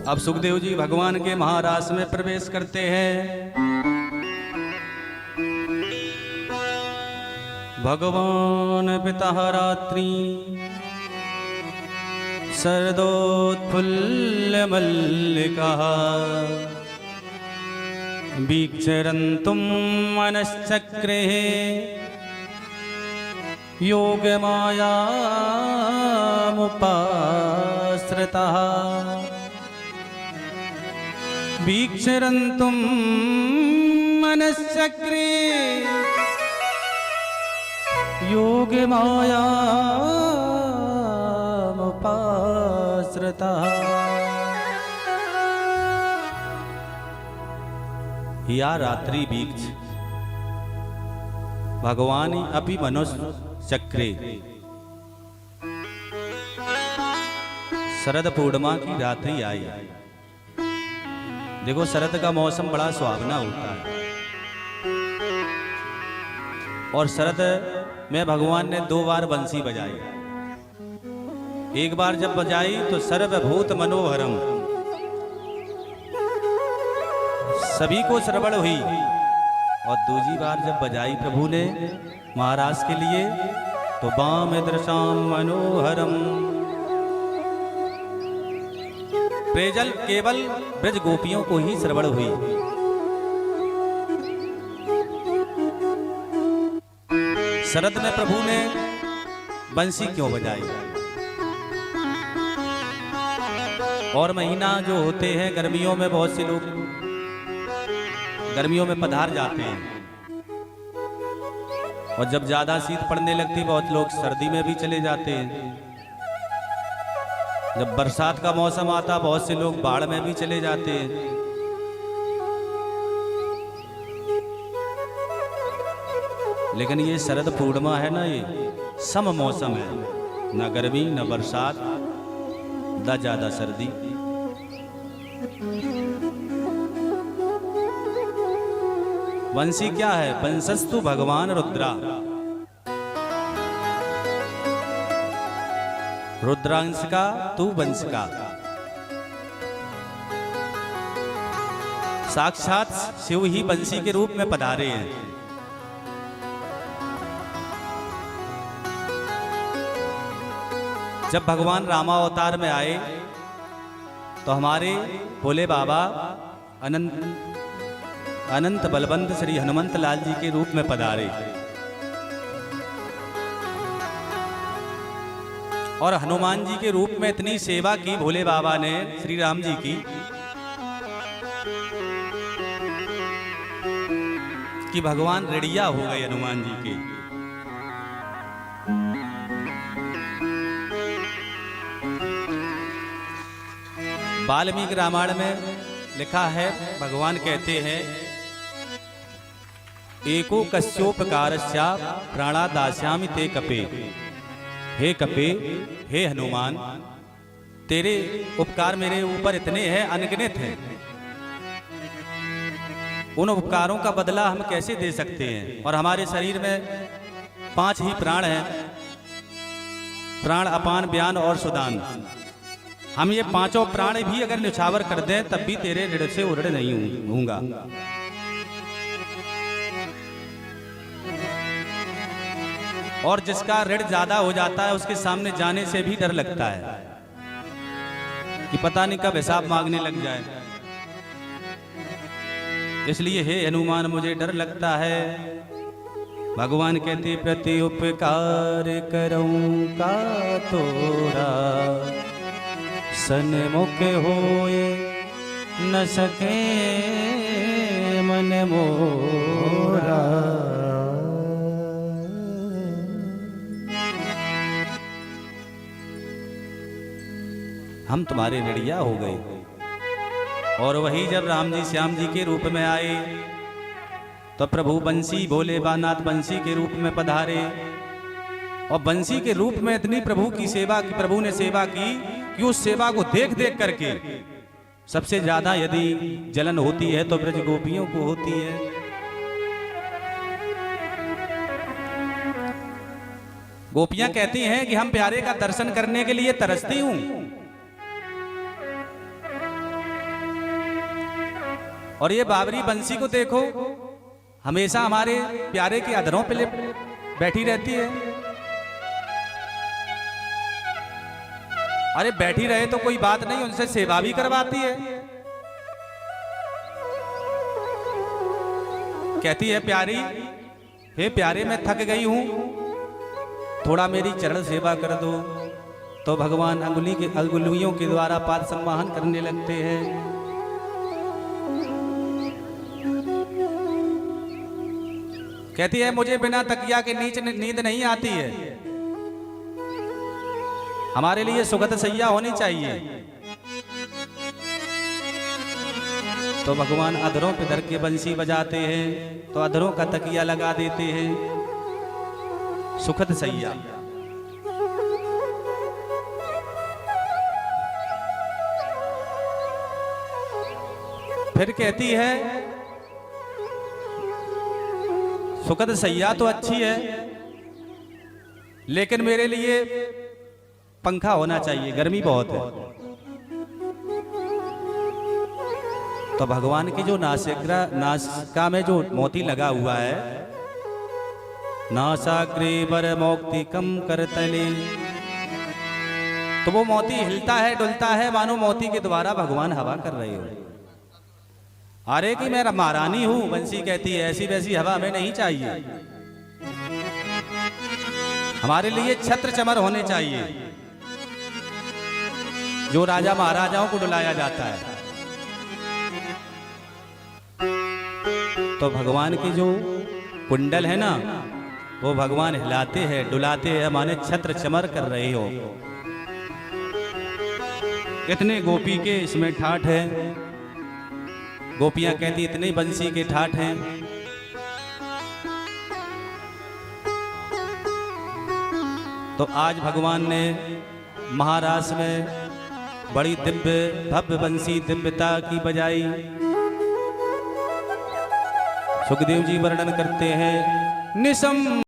अब सुखदेव जी भगवान के महारास में प्रवेश करते हैं। भगवान पिता रात्रि शरदोत्फुल्ल मल्लिका वीक्षरन्तुं मनश्चक्रे योगमायामुपाश्रितः वीक्षरन्तुं मनश्चक्रे योगमायामुपाश्रितः। या रात्रि वीक्ष भगवान अपि मनुष्य चक्रे। शरद पूर्णिमा की रात्रि आई। देखो शरद का मौसम बड़ा सुहावना होता है और शरद में भगवान ने 2 बार बंसी बजाई। एक बार जब बजाई तो सर्वभूत मनोहरम सभी को श्रवण हुई और दूसरी बार जब बजाई प्रभु ने महाराज के लिए तो वाम दृशाम मनोहरम प्रेजल केवल ब्रज गोपियों को ही श्रवण हुई। शरद में प्रभु ने बंसी क्यों बजाई? और महीना जो होते हैं गर्मियों में बहुत से लोग गर्मियों में पधार जाते हैं और जब ज्यादा शीत पड़ने लगती बहुत लोग सर्दी में भी चले जाते हैं। जब बरसात का मौसम आता बहुत से लोग बाढ़ में भी चले जाते हैं। लेकिन ये शरद पूर्णिमा है ना, ये सम मौसम है, ना गर्मी न बरसात न ज्यादा सर्दी। वंशी क्या है? वंशस्तु भगवान रुद्रा। रुद्रांश का तू वंश का। साक्षात शिव ही वंशी के रूप में पधारे हैं। जब भगवान रामावतार में आए तो हमारे भोले बाबा अनंत बलवंत श्री हनुमंत लाल जी के रूप में पधारे और हनुमान जी के रूप में इतनी सेवा की भोले बाबा ने श्री राम जी की कि भगवान रेडिया हो गए हनुमान जी के। वाल्मीकि रामायण में लिखा है, भगवान कहते हैं एको कस्योपकारस्या प्राणादास्यामि ते कपे। हे कपे, हे हनुमान, तेरे उपकार मेरे ऊपर इतने हैं, अनगिनत हैं। उन उपकारों का बदला हम कैसे दे सकते हैं? और हमारे शरीर में 5 ही प्राण हैं, प्राण अपान व्यान और सुदान। हम ये 5 प्राण भी अगर निछावर कर दें तब भी तेरे ऋण से उड़ नहीं होऊंगा। और जिसका ऋण ज्यादा हो जाता है उसके सामने जाने से भी डर लगता है कि पता नहीं कब हिसाब मांगने लग जाए। इसलिए हे हनुमान मुझे डर लगता है। भगवान कहते प्रति उपकार करऊं का तोरा सन्मुख होए न सके मन मोरा। हम तुम्हारे ऋणिया हो गए। और वही जब राम जी श्याम जी के रूप में आए तो प्रभु बंसी भोले बानाथ बंसी के रूप में पधारे और बंसी के रूप में इतनी प्रभु की सेवा की, प्रभु ने सेवा की कि उस सेवा को देख देख करके सबसे ज्यादा यदि जलन होती है तो ब्रज गोपियों को होती है। गोपियां कहती हैं कि हम प्यारे का दर्शन करने के लिए तरसती हूं। और ये बाबरी बंसी को देखो, हमेशा हमारे प्यारे के अधरों पे बैठी रहती है। अरे बैठी रहे तो कोई बात नहीं, उनसे सेवा भी करवाती है। कहती है प्यारी, हे प्यारे मैं थक गई हूं, थोड़ा मेरी चरण सेवा कर दो। तो भगवान अंगुलियों के द्वारा पाद संवाहन करने लगते हैं। कहती है मुझे बिना तकिया के नींद नहीं आती है, हमारे लिए सुखद सैया होनी चाहिए। तो भगवान अधरों पे धर के बंसी बजाते हैं, तो अधरों का तकिया लगा देते हैं, सुखद सैया। फिर कहती है सुखद सैया तो अच्छी है, लेकिन मेरे लिए पंखा होना चाहिए, गर्मी बहुत है। तो भगवान की जो नासिका में जो मोती लगा हुआ है, नासाग्रे बर मौक्तिकम करतले, तो वो मोती हिलता है डुलता है, मानो मोती के द्वारा भगवान हवा कर रहे हो। अरे कि मैं महारानी हूं, बंसी कहती है ऐसी वैसी हवा हमें नहीं चाहिए, हमारे लिए छत्र चमर होने चाहिए, जो राजा महाराजाओं को डुलाया जाता है। तो भगवान की जो कुंडल है ना, वो भगवान हिलाते हैं डुलाते हैं, माने छत्र चमर कर रहे हो। इतने गोपी के इसमें ठाठ है, गोपियां कहती इतने बंसी के ठाठ हैं। तो आज भगवान ने महाराष्ट्र में बड़ी दिव्य भव्य बंसी दिव्यता की बजाई। सुखदेव जी वर्णन करते हैं, निसम